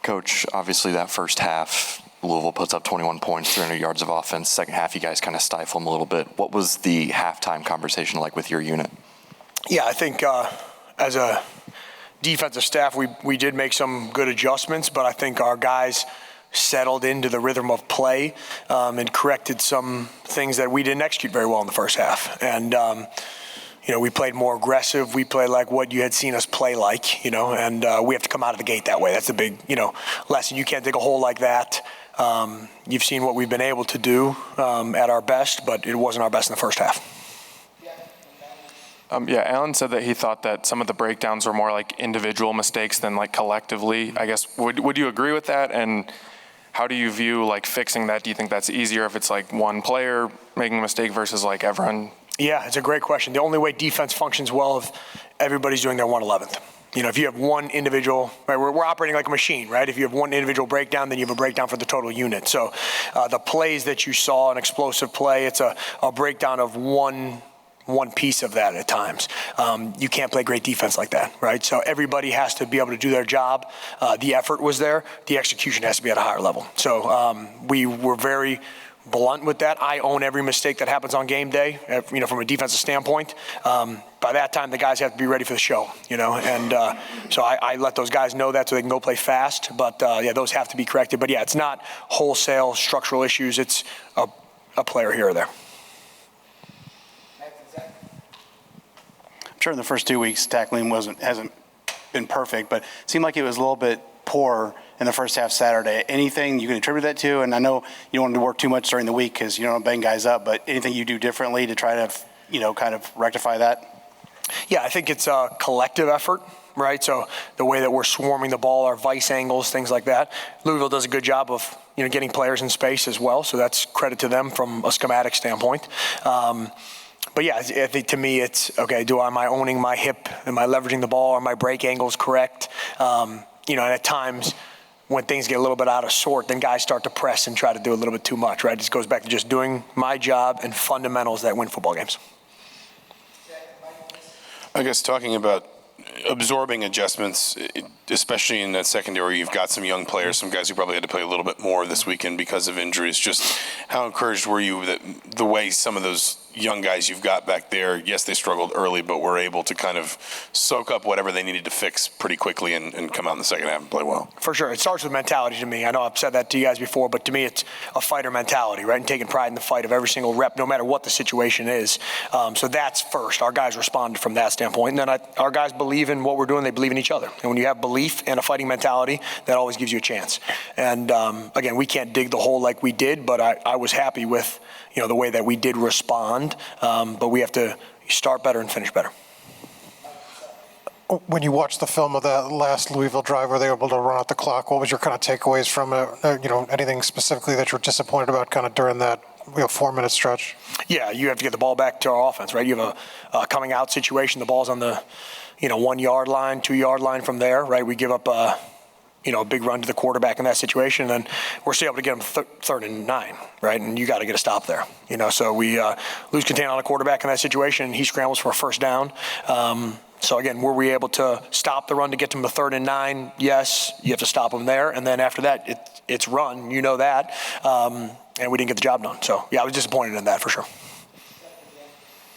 Coach, obviously that first half, Louisville puts up 21 points, 300 yards of offense. Second half, you guys kind of stifle them a little bit. What was the halftime conversation like with your unit? Yeah, I think as a defensive staff, we did make some good adjustments, but I think our guys settled into the rhythm of play and corrected some things that we didn't execute very well in the first half. And we played more aggressive. We played like what you had seen us play like, and we have to come out of the gate that way. That's a big, lesson. You can't dig a hole like that. You've seen what we've been able to do at our best, but it wasn't our best in the first half. Alan said that he thought that some of the breakdowns were more like individual mistakes than like collectively. I guess, would you agree with that? And how do you view like fixing that? Do you think that's easier if it's like one player making a mistake versus like everyone? Yeah, it's a great question. The only way defense functions well if everybody's doing their 1/11th. If you have one individual, right, we're operating like a machine, right? If you have one individual breakdown, then you have a breakdown for the total unit. So the plays that you saw, an explosive play, it's a breakdown of one piece of that at times. You can't play great defense like that, right? So everybody has to be able to do their job. The effort was there. The execution has to be at a higher level. So we were very blunt with that. I own every mistake that happens on game day, from a defensive standpoint. By that time, the guys have to be ready for the show, and so I let those guys know that so they can go play fast. But, those have to be corrected. But, it's not wholesale structural issues. It's a player here or there. Sure, in the first 2 weeks, tackling hasn't been perfect, but it seemed like it was a little bit poor in the first half Saturday. Anything you can attribute that to? And I know you don't want to work too much during the week because you don't want to bang guys up, but anything you do differently to try to, kind of rectify that? Yeah, I think it's a collective effort, right? So the way that we're swarming the ball, our vice angles, things like that. Louisville does a good job of, getting players in space as well, so that's credit to them from a schematic standpoint. But I think to me it's, okay, am I owning my hip? Am I leveraging the ball? Are my break angles correct? And at times when things get a little bit out of sort, then guys start to press and try to do a little bit too much, right? It just goes back to just doing my job and fundamentals that win football games. I guess talking about absorbing adjustments, especially in that secondary, you've got some young players, some guys who probably had to play a little bit more this weekend because of injuries. Just how encouraged were you that the way some of those young guys you've got back there, yes, they struggled early, but were able to kind of soak up whatever they needed to fix pretty quickly and come out in the second half and play well? For sure. It starts with mentality to me. I know I've said that to you guys before, but to me it's a fighter mentality, right? And taking pride in the fight of every single rep, no matter what the situation is. So that's first. Our guys responded from that standpoint. And then our guys believe in what we're doing. They believe in each other. And when you have belief and a fighting mentality, that always gives you a chance. And again, we can't dig the hole like we did, but I was happy with the way that we did respond, but we have to start better and finish better. When you watched the film of that last Louisville drive where they were able to run out the clock, what was your kind of takeaways from it? Anything specifically that you were disappointed about kind of during that 4-minute stretch? Yeah, you have to get the ball back to our offense, right? You have a coming out situation. The ball's on the 1 yard line, 2 yard line from there, right? We give up a big run to the quarterback in that situation, and we're still able to get him third and 9, right? And you got to get a stop there, So we lose contain on a quarterback in that situation, and he scrambles for a first down. So again, were we able to stop the run to get to him to 3rd and 9? Yes, you have to stop him there, and then after that, it's run. That, and we didn't get the job done. So I was disappointed in that for sure.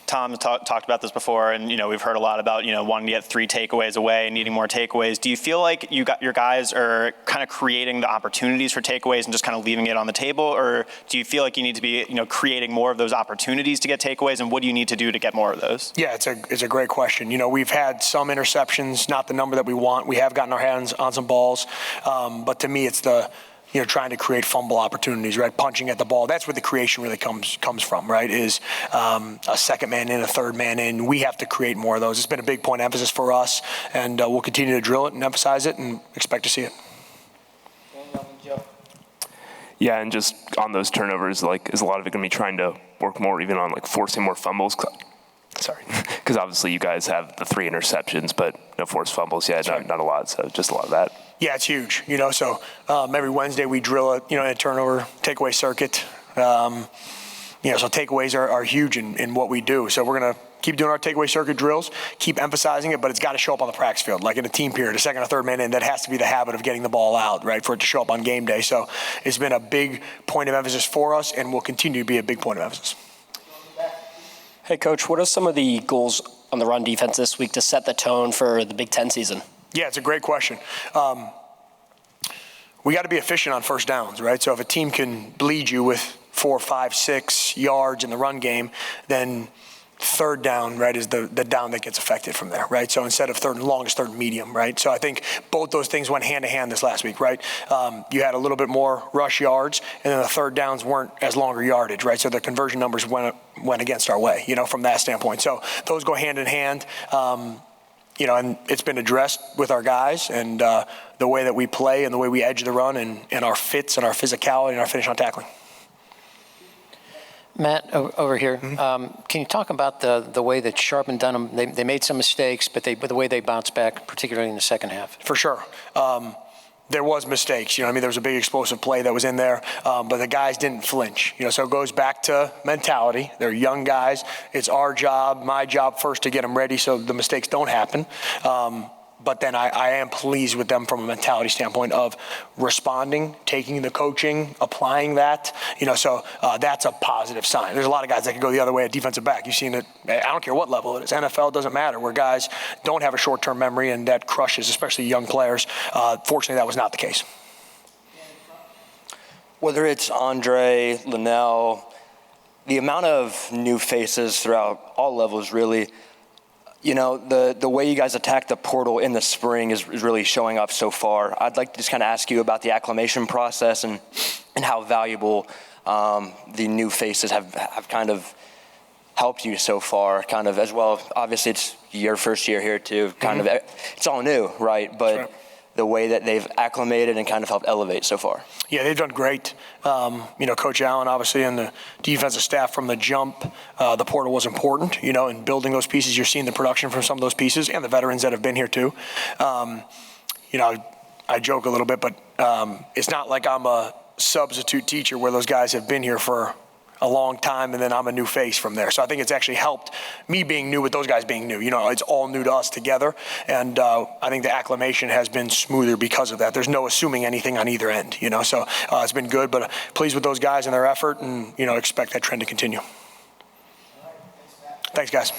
Tom talked about this before, and we've heard a lot about wanting to get 3 takeaways away and needing more takeaways. Do you feel like your guys are kind of creating the opportunities for takeaways and just kind of leaving it on the table, or do you feel like you need to be creating more of those opportunities to get takeaways, and what do you need to do to get more of those? Yeah, it's a great question. We've had some interceptions, not the number that we want. We have gotten our hands on some balls, but to me, it's the trying to create fumble opportunities, right? Punching at the ball. That's where the creation really comes from, right? Is a second man in, a third man in. We have to create more of those. It's been a big point of emphasis for us, and we'll continue to drill it and emphasize it and expect to see it. Yeah, and just on those turnovers, is a lot of it going to be trying to work more even on forcing more fumbles? Sorry, because obviously you guys have the 3 interceptions, but no forced fumbles. Yeah, not a lot. So just a lot of that. Yeah, it's huge. So every Wednesday we drill a turnover takeaway circuit. So takeaways are huge in what we do. So we're gonna Keep doing our takeaway circuit drills, keep emphasizing it, but it's got to show up on the practice field. Like in a team period, a second or third minute, that has to be the habit of getting the ball out, right, for it to show up on game day. So it's been a big point of emphasis for us and will continue to be a big point of emphasis. Hey, Coach, what are some of the goals on the run defense this week to set the tone for the Big Ten season? Yeah, it's a great question. We got to be efficient on first downs, right? So if a team can bleed you with 4, 5, 6 yards in the run game, then third down, right, is the down that gets affected from there, right? So instead of third and long, it's third and medium, right? So I think both those things went hand to hand this last week, right? You had a little bit more rush yards, and then the third downs weren't as longer yardage, right? So the conversion numbers went against our way, from that standpoint. So those go hand in hand, and it's been addressed with our guys and the way that we play and the way we edge the run and our fits and our physicality and our finish on tackling. Matt, over here, can you talk about the way that Sharp and Dunham, they made some mistakes, but the way they bounced back, particularly in the second half? For sure. There was mistakes. There was a big explosive play that was in there, but the guys didn't flinch. So it goes back to mentality. They're young guys. It's our job, my job first to get them ready so the mistakes don't happen. But then I am pleased with them from a mentality standpoint of responding, taking the coaching, applying that. So that's a positive sign. There's a lot of guys that can go the other way at defensive back. You've seen it. I don't care what level it is. NFL doesn't matter, where guys don't have a short-term memory, and that crushes, especially young players. Fortunately, that was not the case. Whether it's Andre, Linnell, the amount of new faces throughout all levels, really. The way you guys attack the portal in the spring is really showing up so far. I'd like to just kind of ask you about the acclimation process and how valuable the new faces have kind of helped you so far, kind of as well. Obviously, it's your first year here too. Kind of, it's all new, right? But right. The way that they've acclimated and kind of helped elevate so far. Yeah, they've done great. Coach Allen, obviously, and the defensive staff from the jump, the portal was important, in building those pieces. You're seeing the production from some of those pieces and the veterans that have been here too. I joke a little bit, but it's not like I'm a substitute teacher where those guys have been here for a long time and then I'm a new face from there. So I think it's actually helped me being new with those guys being new. It's all new to us together. And I think the acclimation has been smoother because of that. There's no assuming anything on either end, So it's been good, but pleased with those guys and their effort and, expect that trend to continue. Thanks, guys.